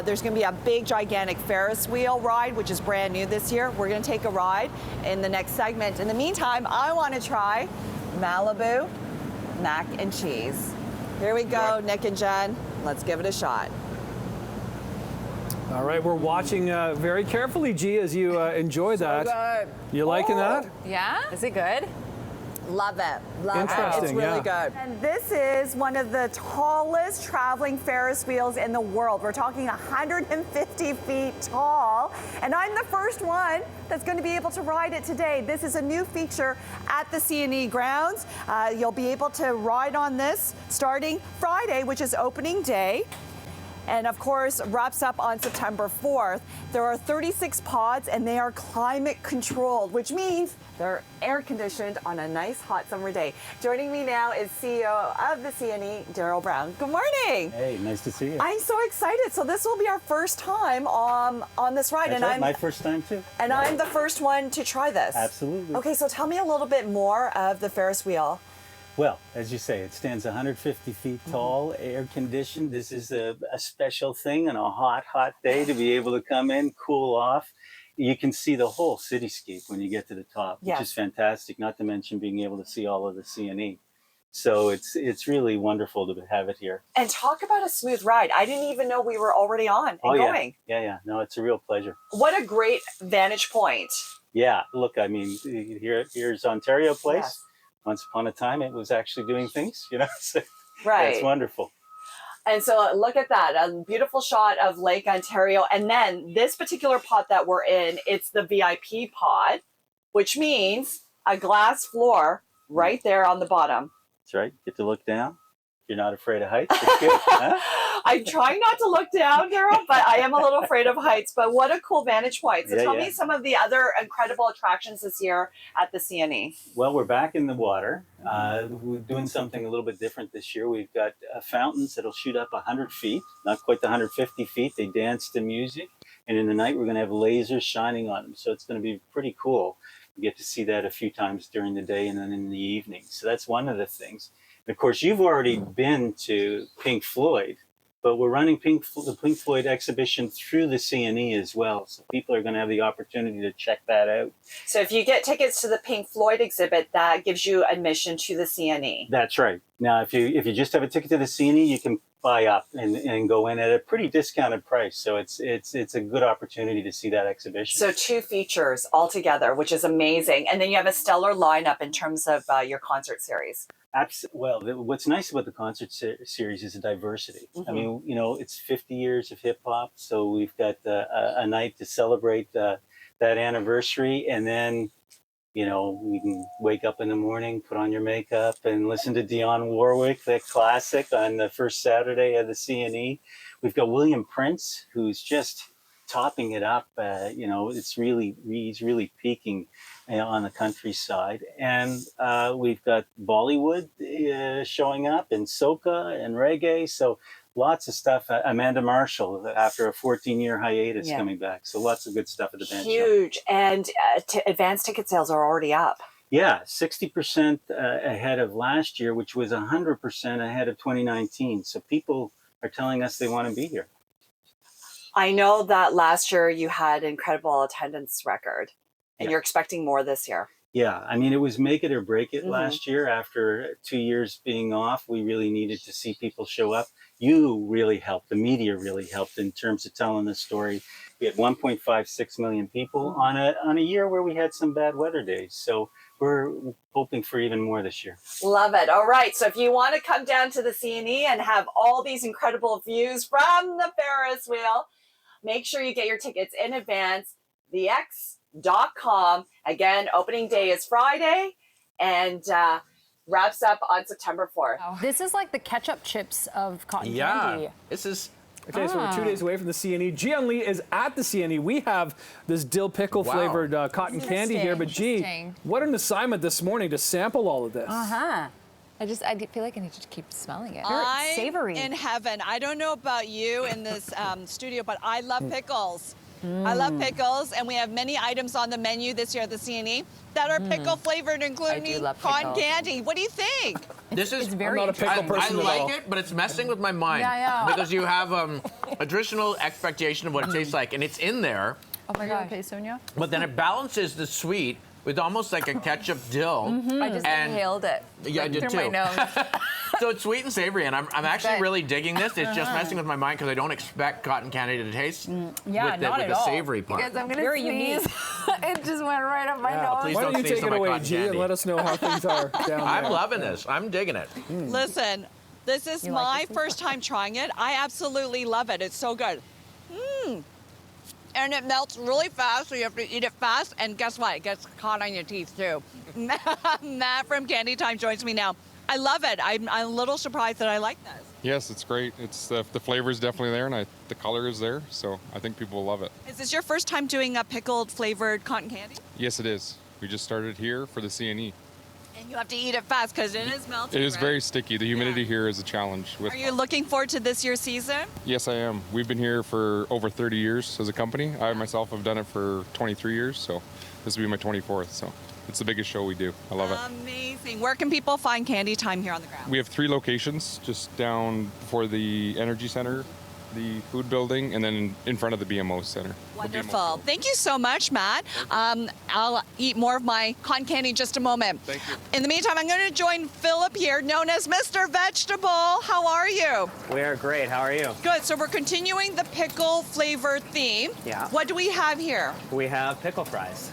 There's going to be a big, gigantic Ferris wheel ride, which is brand new this year. We're going to take a ride in the next segment. In the meantime, I want to try Malibu mac and cheese. Here we go, Nick and Jen. Let's give it a shot. All right, we're watching very carefully, G, as you enjoy that. Good. You liking that? Yeah? Is it good? Love it. Love it. Interesting, It's really yeah. good. And this is one of the tallest traveling Ferris wheels in the world. We're talking 150 feet tall. And I'm the first one that's going to be able to ride it today. This is a new feature at the CNE grounds. You'll be able to ride on this starting Friday, which is opening day. And of course, wraps up on September 4th. There are 36 pods and they are climate controlled, which means they're air conditioned on a nice hot summer day. Joining me now is CEO of the CNE, Daryl Brown. Good morning. Hey, nice to see you. I'm so excited. So this will be our first time on this ride. That's and right, my first time too. And I'm the first one to try this. Absolutely. Okay, so tell me a little bit more of the Ferris wheel. Well, as you say, it stands 150 feet tall, air conditioned. This is a special thing on a hot, hot day to be able to come in, cool off. You can see the whole cityscape when you get to the top, which is fantastic, not to mention being able to see all of the CNE. So it's really wonderful to have it here. And talk about a smooth ride. I didn't even know we were already on and going. Yeah. No, it's a real pleasure. What a great vantage point. Yeah, look, I mean, here's Ontario Place. Yes. Once upon a time, it was actually doing things, you know. So right. It's wonderful. And so look at that, a beautiful shot of Lake Ontario. And then this particular pod that we're in, it's the VIP pod, which means a glass floor right there on the bottom. That's right. Get to look down. You're not afraid of heights. It's good. Huh? I'm trying not to look down, Daryl, but I am a little afraid of heights. But what a cool vantage point. So tell me some of the other incredible attractions this year at the CNE. Well, we're back in the water. We're doing something a little bit different this year. We've got fountains that'll shoot up 100 feet, not quite the 150 feet. They dance to music. And in the night, we're going to have lasers shining on them. So it's going to be pretty cool. You get to see that a few times during the day and then in the evening. So that's one of the things. And of course, you've already been to Pink Floyd. But we're running the Pink Floyd exhibition through the CNE as well. So people are going to have the opportunity to check that out. So if you get tickets to the Pink Floyd exhibit, that gives you admission to the CNE. That's right. Now, if you just have a ticket to the CNE, you can buy up and go in at a pretty discounted price. So it's a good opportunity to see that exhibition. So 2 features altogether, which is amazing. And then you have a stellar lineup in terms of your concert series. Well, what's nice about the concert series is the diversity. Mm-hmm. I mean, you know, it's 50 years of hip hop, so we've got a night to celebrate that anniversary, and then, you know, we can wake up in the morning, put on your makeup, and listen to Dionne Warwick, that classic, on the first Saturday of the CNE. We've got William Prince, who's just topping it up. You know, he's really peaking on the countryside. And we've got Bollywood showing up, and soca and reggae. So lots of stuff. Amanda Marshall, after a 14-year hiatus, coming back. So lots of good stuff at the band. Huge. Show. And advanced ticket sales are already up. Yeah, 60% ahead of last year, which was 100% ahead of 2019. So people are telling us they want to be here. I know that last year you had incredible attendance record, and you're expecting more this year. Yeah, I mean, it was make it or break it last year. After 2 years being off, we really needed to see people show up. You really helped. The media really helped in terms of telling the story. We had 1.56 million people on a year where we had some bad weather days. So we're hoping for even more this year. Love it. All right. So if you want to come down to the CNE and have all these incredible views from the Ferris wheel, make sure you get your tickets in advance. thex.com. Again, opening day is Friday and wraps up on September 4th. This is like the ketchup chips of cotton candy. This is. Okay, so we're 2 days away from the CNE. Gian Lee is at the CNE. We have this dill pickle flavored cotton candy here, but gee, what an assignment this morning to sample all of this. I feel like I need to keep smelling it. I'm Savory. in heaven. I don't know about you in this studio, but I love pickles. I love pickles, and we have many items on the menu this year at the CNE that are pickle flavored, including cotton candy. What do you think? This is I'm not a pickle person I at all. like it, but it's messing with my mind. Yeah. Because you have a traditional expectation of what it tastes like, and it's in there. Oh my God. Okay, Sonia? But then it balances the sweet with almost like a ketchup dill. I just inhaled it. Yeah, I did through too. my nose. So it's sweet and savory, and I'm actually really digging this. It's just messing with my mind because I don't expect cotton candy to taste with the savory part. Because I'm going to Very sneeze. It just went right up my nose. Please Why don't you sneeze take on it my away, cotton G, and candy. let us know how things are down there. I'm loving this. I'm digging it. Listen, this is my first time trying it. I absolutely love it. It's so good. And it melts really fast, so you have to eat it fast. And guess what? It gets caught on your teeth, too. Matt from Candy Time joins me now. I love it. I'm a little surprised that I like this. Yes, it's great. It's the flavor is definitely there, and the color is there, so I think people will love it. Is this your first time doing a pickled flavored cotton candy? Yes, it is. We just started here for the CNE. And you have to eat it fast because it is melting. It is right? very sticky. The humidity here is a challenge. Are you looking forward to this year's season? Yes, I am. We've been here for over 30 years as a company. I myself have done it for 23 years, so this will be my 24th. So it's the biggest show we do. I love it. Amazing. Where can people find Candy Time here on the ground? We have 3 locations, just down for the Energy Center, the food building, and then in front of the BMO Center. Wonderful. Thank you so much, Matt. I'll eat more of my cotton candy in just a moment. Thank you. In the meantime, I'm going to join Philip here, known as Mr. Vegetable. How are you? We are great. How are you? Good. So we're continuing the pickle flavor theme. Yeah. What do we have here? We have pickle fries.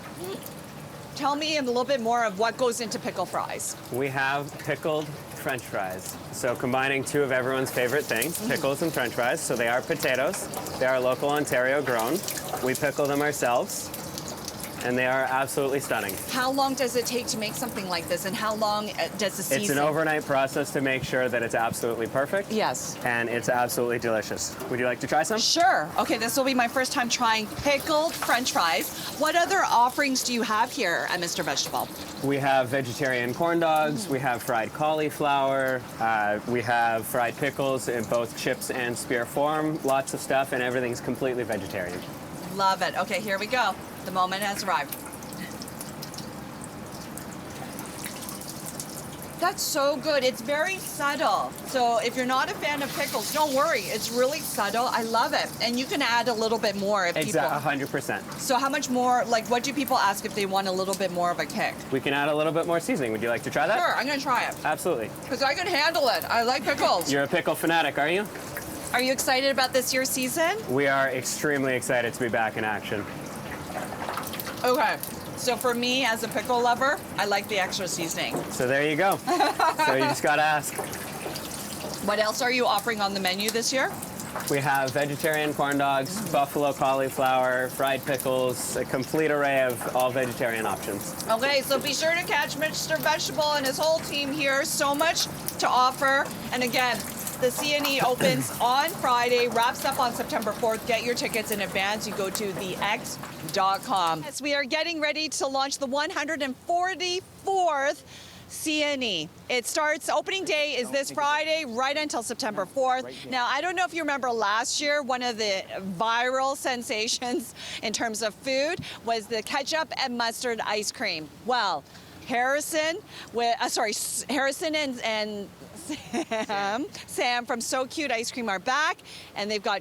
Tell me a little bit more of what goes into pickle fries. We have pickled French fries. So combining 2 of everyone's favorite things, pickles and French fries. So they are potatoes. They are local Ontario grown. We pickle them ourselves, and they are absolutely stunning. How long does it take to make something like this, and how long does the season? It's an overnight process to make sure that it's absolutely perfect. Yes. And it's absolutely delicious. Would you like to try some? Sure. Okay, this will be my first time trying pickled French fries. What other offerings do you have here at Mr. Vegetable? We have vegetarian corn dogs. We have fried cauliflower. We have fried pickles in both chips and spear form. Lots of stuff, and everything's completely vegetarian. Love it. Okay, here we go. The moment has arrived. That's so good. It's very subtle. So if you're not a fan of pickles, don't worry. It's really subtle. I love it. And you can add a little bit more if people... Exactly, 100%. So how much more, like what do people ask if they want a little bit more of a kick? We can add a little bit more seasoning. Would you like to try that? Sure, I'm going to try it. Absolutely. Because I can handle it. I like pickles. You're a pickle fanatic, are you? Are you excited about this year's season? We are extremely excited to be back in action. Okay. So for me, as a pickle lover, I like the extra seasoning. So there you go. So you just gotta ask. What else are you offering on the menu this year? We have vegetarian corn dogs, buffalo cauliflower, fried pickles, a complete array of all vegetarian options. Okay, so be sure to catch Mr. Vegetable and his whole team here. So much to offer. And again, the CNE opens on Friday, wraps up on September 4th. Get your tickets in advance. You go to thex.com. Yes, we are getting ready to launch the 144th CNE. It starts, opening day is this Friday, right until September 4th. Now, I don't know if you remember last year, one of the viral sensations in terms of food was the ketchup and mustard ice cream. Well, Harrison and Sam from So Cute Ice Cream are back, and they've got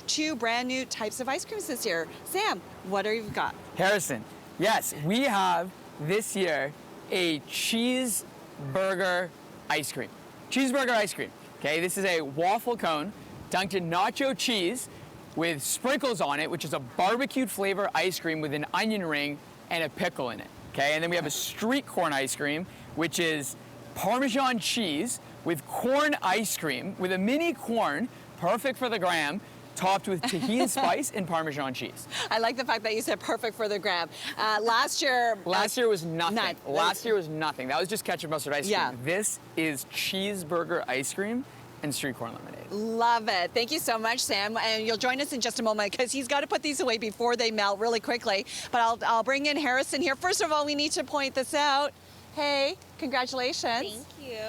2 brand new types of ice creams this year. Sam, what have you got? Harrison, yes, we have this year a cheeseburger ice cream. Cheeseburger ice cream, okay? This is a waffle cone dunked in nacho cheese with sprinkles on it, which is a barbecued flavor ice cream with an onion ring and a pickle in it, okay? And then we have a street corn ice cream, which is Parmesan cheese with corn ice cream with a mini corn, perfect for the gram, topped with tahini spice and Parmesan cheese. I like the fact that you said perfect for the gram. Last year was nothing. Last year was nothing. That was just ketchup mustard ice cream. This is cheeseburger ice cream and street corn lemonade. Love it. Thank you so much, Sam. And you'll join us in just a moment because he's got to put these away before they melt really quickly. But I'll bring in Harrison here. First of all, we need to point this out. Hey, congratulations. Thank you.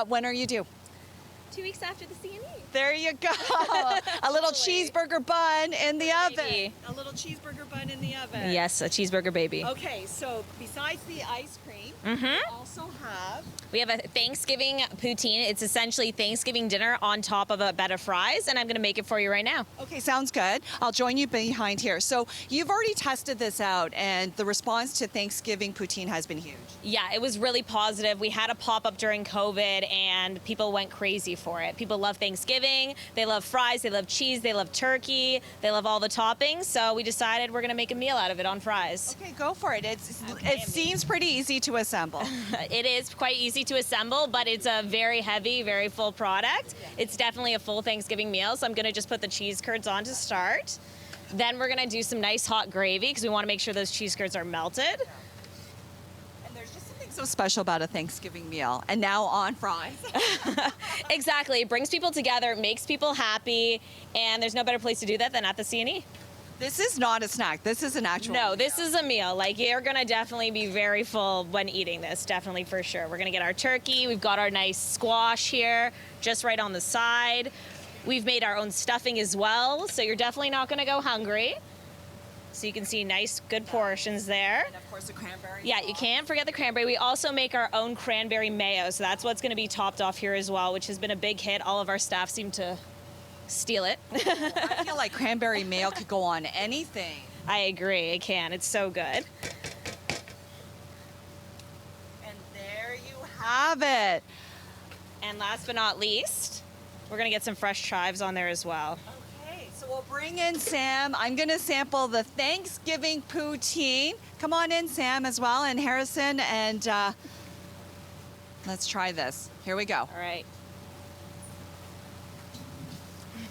When are you due? 2 weeks after the CNE. There you go. A little cheeseburger bun in the oven. A little cheeseburger bun in the oven. Yes, a cheeseburger baby. Okay, so besides the ice cream, we also have... We have a Thanksgiving poutine. It's essentially Thanksgiving dinner on top of a bed of fries, and I'm going to make it for you right now. Okay, sounds good. I'll join you behind here. So you've already tested this out, and the response to Thanksgiving poutine has been huge. Yeah, it was really positive. We had a pop-up during COVID, and people went crazy for it. People love Thanksgiving. They love fries. They love cheese. They love turkey. They love all the toppings. So we decided we're going to make a meal out of it on fries. Okay, go for it. It seems pretty easy to assemble. It is quite easy to assemble, but it's a very heavy, very full product. It's definitely a full Thanksgiving meal, so I'm going to just put the cheese curds on to start. Then we're going to do some nice hot gravy because we want to make sure those cheese curds are melted. And there's just something so special about a Thanksgiving meal, and now on fries. Exactly. It brings people together, it makes people happy, and there's no better place to do that than at the CNE. This is not a snack. This is an actual meal. This is a meal. Like, you're going to definitely be very full when eating this, definitely for sure. We're going to get our turkey. We've got our nice squash here, just right on the side. We've made our own stuffing as well, so you're definitely not going to go hungry. So you can see nice, good portions there. And of course the cranberry. Yeah, you can't forget the cranberry. We also make our own cranberry mayo, so that's what's going to be topped off here as well, which has been a big hit. All of our staff seem to steal it. I feel like cranberry mayo could go on anything. I agree, it can. It's so good. And there you have it. And last but not least, we're gonna get some fresh chives on there as well. Okay, so we'll bring in Sam. I'm gonna sample the Thanksgiving poutine. Come on in, Sam, as well, and Harrison, and let's try this. Here we go. All right.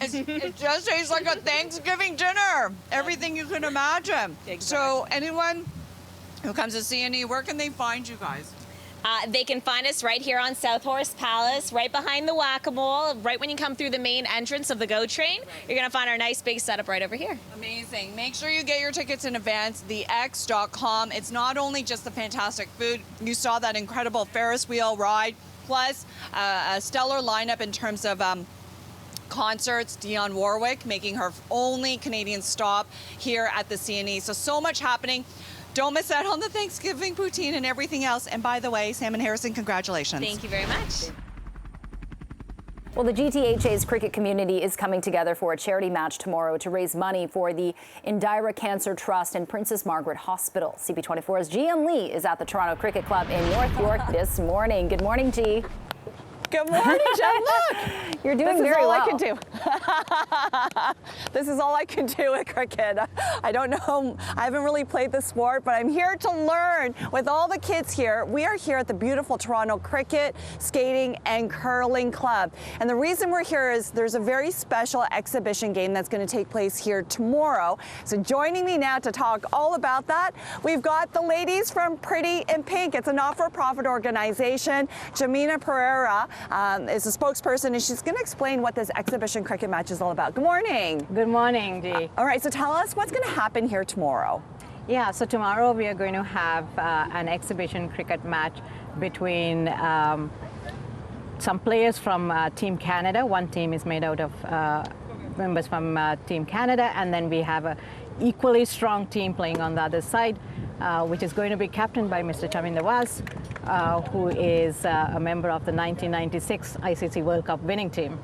It just tastes like a Thanksgiving dinner. Everything you can imagine. Exactly. So anyone who comes to CNE, where can they find you guys? They can find us right here on South Horse Palace, right behind the Whack-A-Mole, right when you come through the main entrance of the GO train. You're gonna find our nice big setup right over here. Amazing. Make sure you get your tickets in advance, thex.com. It's not only just the fantastic food, you saw that incredible Ferris wheel ride, plus a stellar lineup in terms of concerts. Dionne Warwick making her only Canadian stop here at the CNE. So much happening. Don't miss out on the Thanksgiving poutine and everything else. And by the way, Sam and Harrison, congratulations. Thank you very much. Well, the GTHA's cricket community is coming together for a charity match tomorrow to raise money for the Indira Cancer Trust and Princess Margaret Hospital. CP24's Gian Lee is at the Toronto Cricket Club in North York this morning. Good morning, G. Good morning, Jen. Look, you're doing very well. This is all I can do. This is all I can do at cricket. I don't know. I haven't really played the sport, but I'm here to learn with all the kids here. We are here at the beautiful Toronto Cricket, Skating, and Curling Club. And the reason we're here is there's a very special exhibition game that's going to take place here tomorrow. So joining me now to talk all about that, we've got the ladies from Pretty in Pink. It's a not-for-profit organization. Jamina Pereira is a spokesperson, and she's going to explain what this exhibition cricket match is all about. Good morning. Good morning, Dee. All right, so tell us what's going to happen here tomorrow. Yeah, so tomorrow we are going to have an exhibition cricket match between some players from Team Canada. One team is made out of members from Team Canada, and then we have a equally strong team playing on the other side, which is going to be captained by Mr. Chamin Nawaz, who is a member of the 1996 ICC World Cup winning team.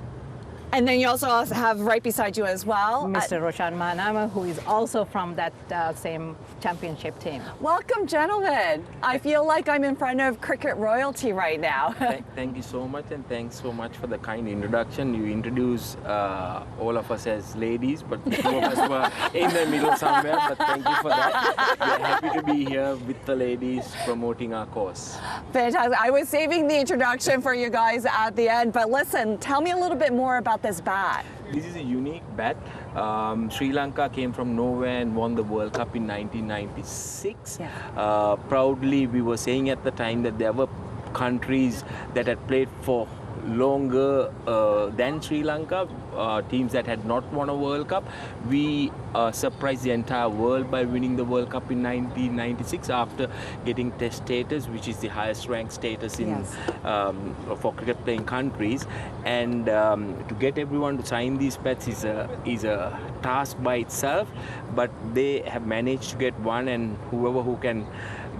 And then you also have right beside you as well Mr. Roshan Mahanama, who is also from that same championship team. Welcome, gentlemen. I feel like I'm in front of cricket royalty right now. Thank you so much, and thanks so much for the kind introduction. You introduced all of us as ladies, but the two of us were in the middle somewhere, but thank you for that. We're happy to be here with the ladies promoting our cause. Fantastic. I was saving the introduction for you guys at the end, but listen, tell me a little bit more about this bat. This is a unique bat. Sri Lanka came from nowhere and won the World Cup in 1996. Proudly, we were saying at the time that there were countries that had played for longer than Sri Lanka, teams that had not won a World Cup. We surprised the entire world by winning the World Cup in 1996 after getting Test status, which is the highest ranked status in for cricket playing countries. And to get everyone to sign these bets is a task by itself, but they have managed to get one, and whoever who can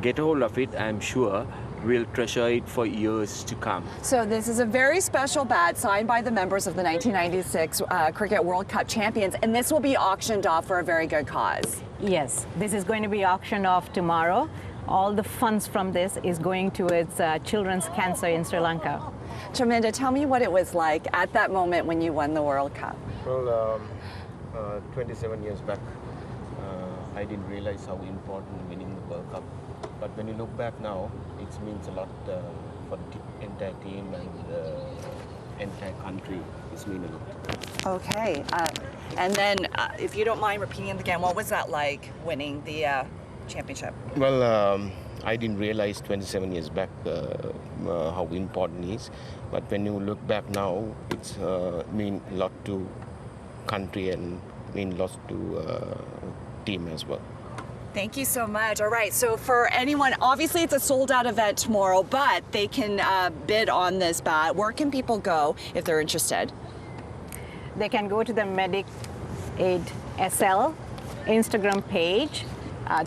get hold of it, I'm sure, will treasure it for years to come. So this is a very special bat signed by the members of the 1996 Cricket World Cup champions, and this will be auctioned off for a very good cause. Yes, this is going to be auctioned off tomorrow. All the funds from this is going towards children's cancer in Sri Lanka. Chaminda, tell me what it was like at that moment when you won the World Cup. Well, 27 years back, I didn't realize how important winning the World Cup. But when you look back now, it means a lot for the entire team and the entire country. It's mean a lot. Okay, and then if you don't mind repeating it again, what was that like winning the championship? Well, I didn't realize 27 years back how important it is. But when you look back now, it's mean a lot to country and mean lots to team as well. Thank you so much. All right, so for anyone, obviously it's a sold out event tomorrow, but they can bid on this bat. Where can people go if they're interested? They can go to the Medic Aid SL Instagram page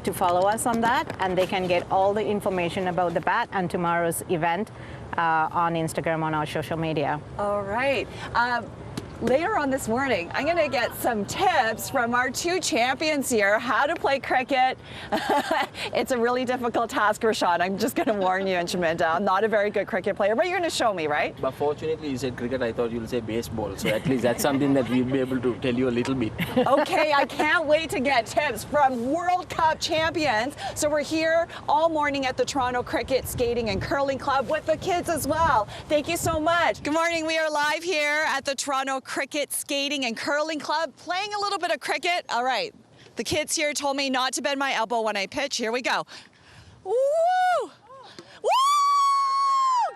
to follow us on that, and they can get all the information about the bat and tomorrow's event on Instagram on our social media. All right. Later on this morning, I'm going to get some tips from our two champions here, how to play cricket. It's a really difficult task, Rashad. I'm just going to warn you, and Chaminda, I'm not a very good cricket player, but you're going to show me, right? But fortunately, you said cricket. I thought you'll say baseball. So at least that's something that we'll be able to tell you a little bit. Okay, I can't wait to get tips from World Cup champions. So we're here all morning at the Toronto Cricket, Skating and Curling Club with the kids as well. Thank you so much. Good morning. We are live here at the Toronto Cricket, Skating and Curling Club, playing a little bit of cricket. All right, the kids here told me not to bend my elbow when I pitch. Here we go. Woo! Woo!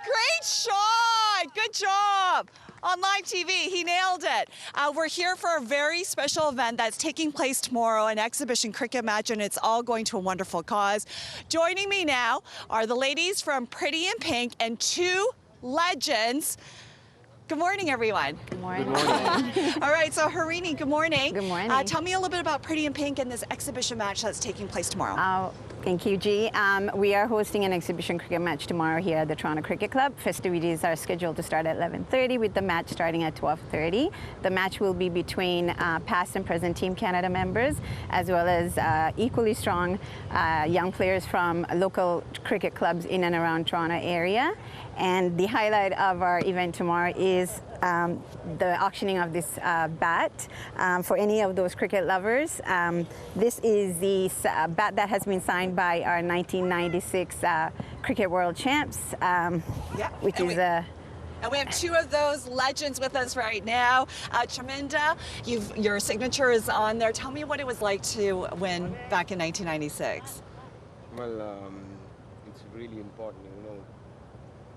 Great shot! Good job! On live TV, he nailed it. We're here for a very special event that's taking place tomorrow, an exhibition cricket match, and it's all going to a wonderful cause. Joining me now are the ladies from Pretty in Pink and two legends. Good morning, everyone. Good morning. Good morning. All right, so Harini, good morning. Good morning. Tell me a little bit about Pretty in Pink and this exhibition match that's taking place tomorrow. Thank you, G. We are hosting an exhibition cricket match tomorrow here at the Toronto Cricket Club. Festivities are scheduled to start at 11:30 with the match starting at 12:30. The match will be between past and present Team Canada members, as well as equally strong young players from local cricket clubs in and around Toronto area. And the highlight of our event tomorrow is the auctioning of this bat for any of those cricket lovers. This is the bat that has been signed by our 1996 Cricket World Champs, which is a... And we have two of those legends with us right now. Chaminda, your signature is on there. Tell me what it was like to win back in 1996. Well, it's really important, you know.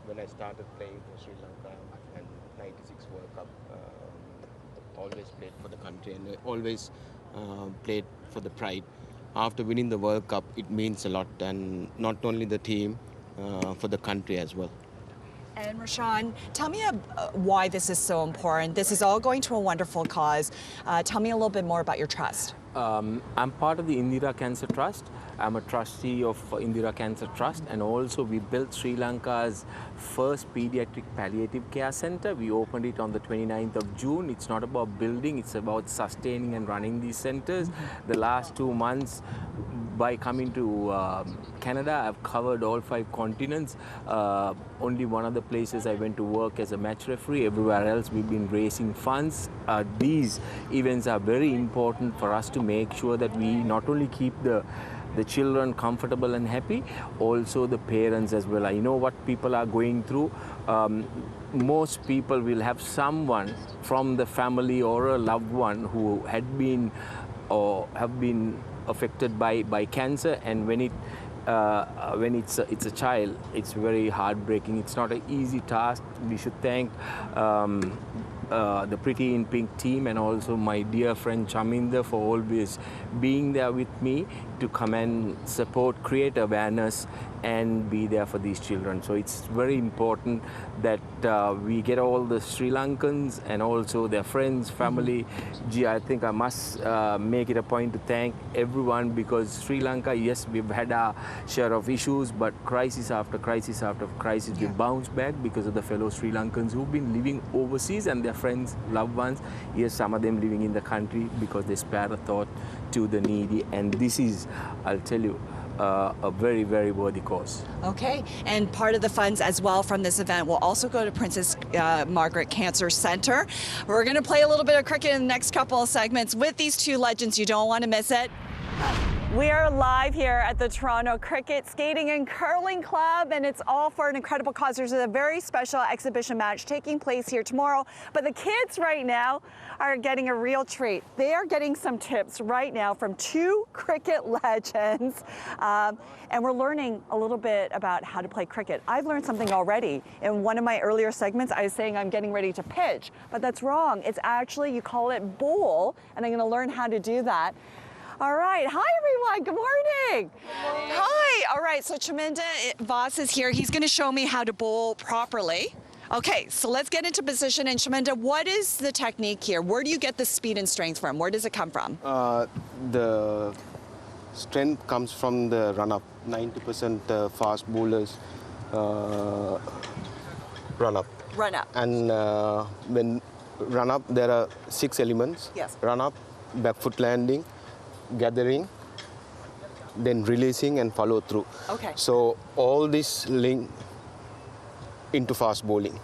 When I started playing for Sri Lanka and 96 World Cup, always played for the country and I always played for the pride. After winning the World Cup, it means a lot, and not only the team, for the country as well. And Rashawn, tell me why this is so important. This is all going to a wonderful cause. Tell me a little bit more about your trust. I'm part of the Indira Cancer Trust. I'm a trustee of Indira Cancer Trust, and also we built Sri Lanka's first pediatric palliative care center. We opened it on the 29th of June. It's not about building, it's about sustaining and running these centers. The last 2 months, by coming to Canada, I've covered all 5 continents. Only one of the places I went to work as a match referee. Everywhere else, we've been raising funds. These events are very important for us to make sure that we not only keep the the children comfortable and happy, also the parents as well. I know what people are going through. Most people will have someone from the family or a loved one who had been or have been affected by cancer, and when it's a child, it's very heartbreaking. It's not an easy task. We should thank the Pretty in Pink team and also my dear friend Chaminda for always being there with me to come and support, create awareness and be there for these children. So it's very important that we get all the Sri Lankans and also their friends, family. Gee, I think I must make it a point to thank everyone, because Sri Lanka, yes, we've had our share of issues, but crisis after crisis after crisis, we bounce back because of the fellow Sri Lankans who've been living overseas and their friends, loved ones. Yes, some of them living in the country because they spare a thought to the needy. And this is, I'll tell you, a very, very worthy cause. Okay, and part of the funds as well from this event will also go to Princess Margaret Cancer Center. We're going to play a little bit of cricket in the next couple of segments with these two legends. You don't want to miss it. We are live here at the Toronto Cricket, Skating and Curling Club, and it's all for an incredible cause. There's a very special exhibition match taking place here tomorrow, but the kids right now are getting a real treat. They are getting some tips right now from two cricket legends, and we're learning a little bit about how to play cricket. I've learned something already. In one of my earlier segments, I was saying I'm getting ready to pitch, but that's wrong. It's actually, you call it bowl, and I'm gonna learn how to do that. All right, hi everyone, good morning. Hi, all right, so Chaminda Voss is here. He's gonna show me how to bowl properly. Okay, so let's get into position. And Chaminda, what is the technique here? Where do you get the speed and strength from? Where does it come from? The strength comes from the run-up. 90% fast bowlers run-up. Run-up. And when run-up, there are 6 elements. Yes. Run-up, back foot landing, gathering, then releasing and follow through. Okay. So all this link into fast bowling.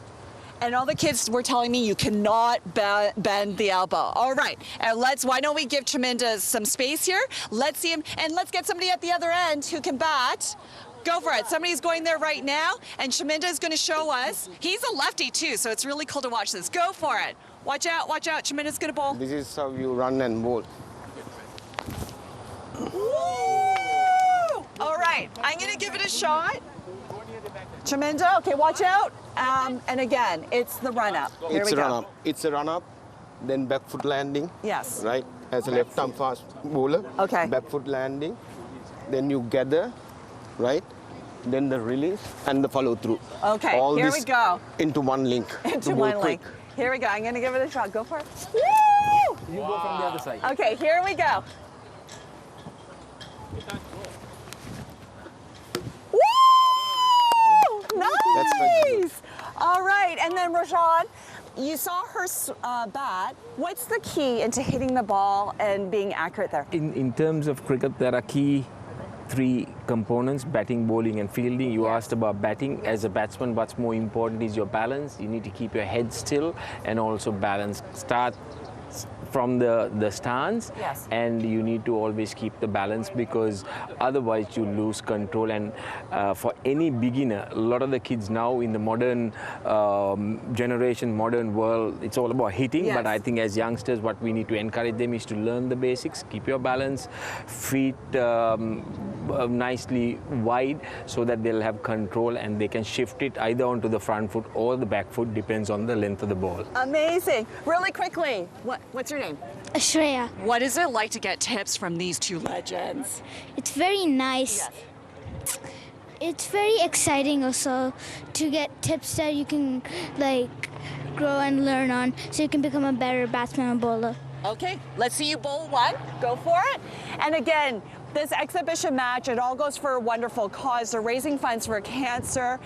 And all the kids were telling me you cannot bend the elbow. All right, and why don't we give Chaminda some space here? Let's see him, and let's get somebody at the other end who can bat. Go for it. Somebody's going there right now, and Chaminda is going to show us. He's a lefty too, so it's really cool to watch this. Go for it. Watch out, watch out. Chaminda's going to bowl. This is how you run and bowl. Woo! All right, I'm going to give it a shot. Chaminda, okay, watch out. And again, it's the run-up. Here we go. It's a run-up, then back foot landing. Yes. Right, as a left-arm fast bowler. Okay. Back foot landing, then you gather, right? Then the release and the follow-through. Okay, all here this we go. Into one link. Into one link. Here we go. I'm going to give it a shot. Go for it. Woo! You go from the other side. Okay, here we go. Nice! All right, and then Rajan, you saw her bat. What's the key into hitting the ball and being accurate there? In terms of cricket, there are key 3 components: batting, bowling and fielding. You asked about batting. As a batsman, what's more important is your balance. You need to keep your head still and also balance. Start from the stance, yes. And you need to always keep the balance, because otherwise you lose control. And for any beginner, a lot of the kids now in the modern generation, modern world, it's all about hitting. Yes. But I think as youngsters, what we need to encourage them is to learn the basics, keep your balance, feet nicely wide, so that they'll have control and they can shift it either onto the front foot or the back foot, depends on the length of the ball. Amazing. Really quickly, what's your name? Shreya. What is it like to get tips from these two legends? It's very nice. Yes. It's very exciting also to get tips that you can grow and learn on, so you can become a better batsman and bowler. Okay, let's see you bowl one. Go for it. And again, this exhibition match, it all goes for a wonderful cause. They're raising funds for cancer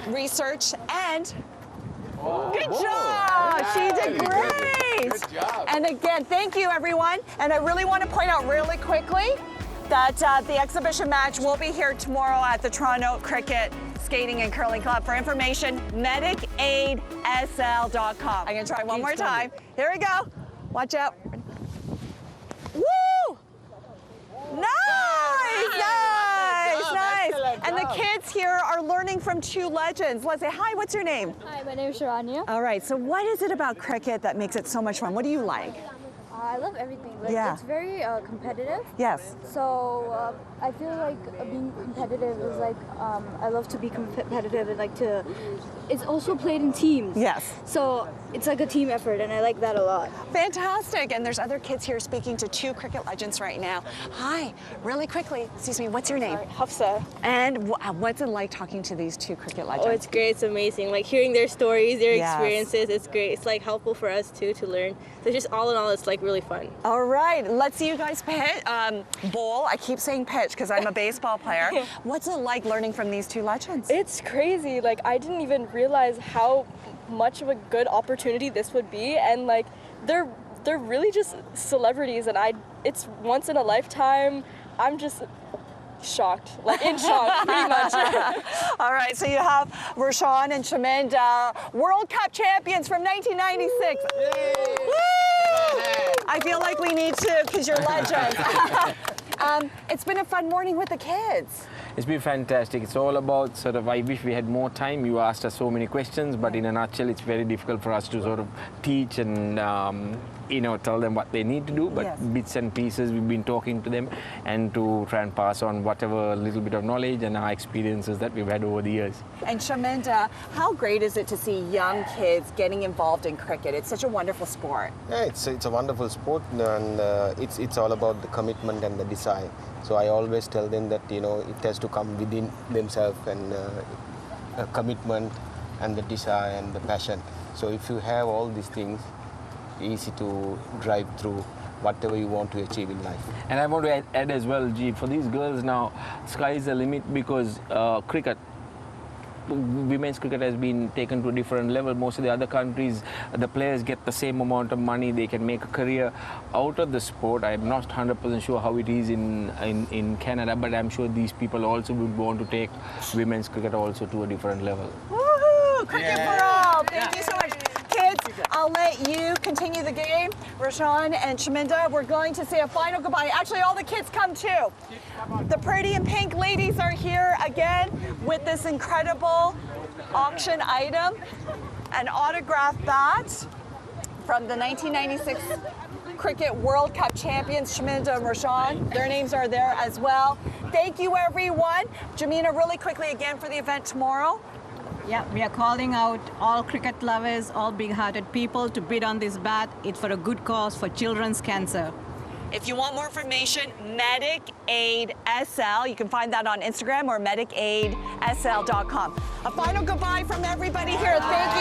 research, and good job! She did great! Good job. And again, thank you everyone. And I really want to point out really quickly that the exhibition match will be here tomorrow at the Toronto Cricket, Skating and Curling Club. For information, medicaidsl.com. I'm going to try one more time. Here we go. Watch out. Woo! Nice. And the kids here are learning from two legends. Let's say, hi, what's your name? Hi, my name is Sharanya. All right, so what is it about cricket that makes it so much fun? What do you like? I love everything. Like, Yeah. It's very competitive. Yes. So I feel like being competitive is like, I love to be competitive and like to, it's also played in teams. Yes. So it's like a team effort and I like that a lot. Fantastic. And there's other kids here speaking to two cricket legends right now. Hi, really quickly, excuse me, what's your name? Hafsa. And what's it like talking to these two cricket legends? Oh, it's great. It's amazing. Like hearing their stories, their Yes. experiences, it's great. It's like helpful for us too to learn. So just all in all, it's like really fun. All right, let's see you guys pitch. Bowl, I keep saying pitch because I'm a baseball player. What's it like learning from these two legends? It's crazy. Like I didn't even realize how much of a good opportunity this would be, and like they're really just celebrities, and it's once in a lifetime. I'm just shocked, like in shock, pretty much. All right, so you have Rashawn and Shaminda, World Cup champions from 1996. Woo! I feel like we need to, because you're legends. It's been a fun morning with the kids. It's been fantastic. It's all about sort of, I wish we had more time. You asked us so many questions, but in a nutshell, it's very difficult for us to sort of teach and, tell them what they need to do. But Yes. bits and pieces, we've been talking to them and to try and pass on whatever little bit of knowledge and our experiences that we've had over the years. And Shaminda, how great is it to see young kids getting involved in cricket? It's such a wonderful sport. Yeah, it's a wonderful sport, and it's all about the commitment and the desire. So I always tell them that it has to come within themselves, and a commitment and the desire and the passion. So if you have all these things, easy to drive through whatever you want to achieve in life. And I want to add as well, G, for these girls now, sky is the limit because women's cricket has been taken to a different level. Most of the other countries, the players get the same amount of money, they can make a career out of the sport. I'm not 100% sure how it is in Canada, but I'm sure these people also would want to take women's cricket also to a different level. Woohoo! Cricket for all! Thank you so much. Kids, I'll let you continue the game. Rashawn and Shaminda, we're going to say a final goodbye. Actually, all the kids come too. The pretty and pink ladies are here again with this incredible auction item, an autograph bat from the 1996 Cricket World Cup champions, Shaminda and Rashawn. Their names are there as well. Thank you, everyone. Jamina, really quickly again for the event tomorrow. Yeah, we are calling out all cricket lovers, all big-hearted people to bid on this bat. It's for a good cause for children's cancer. If you want more information, Medic Aid SL. You can find that on Instagram or medicaidsl.com. A final goodbye from everybody here. Thank you.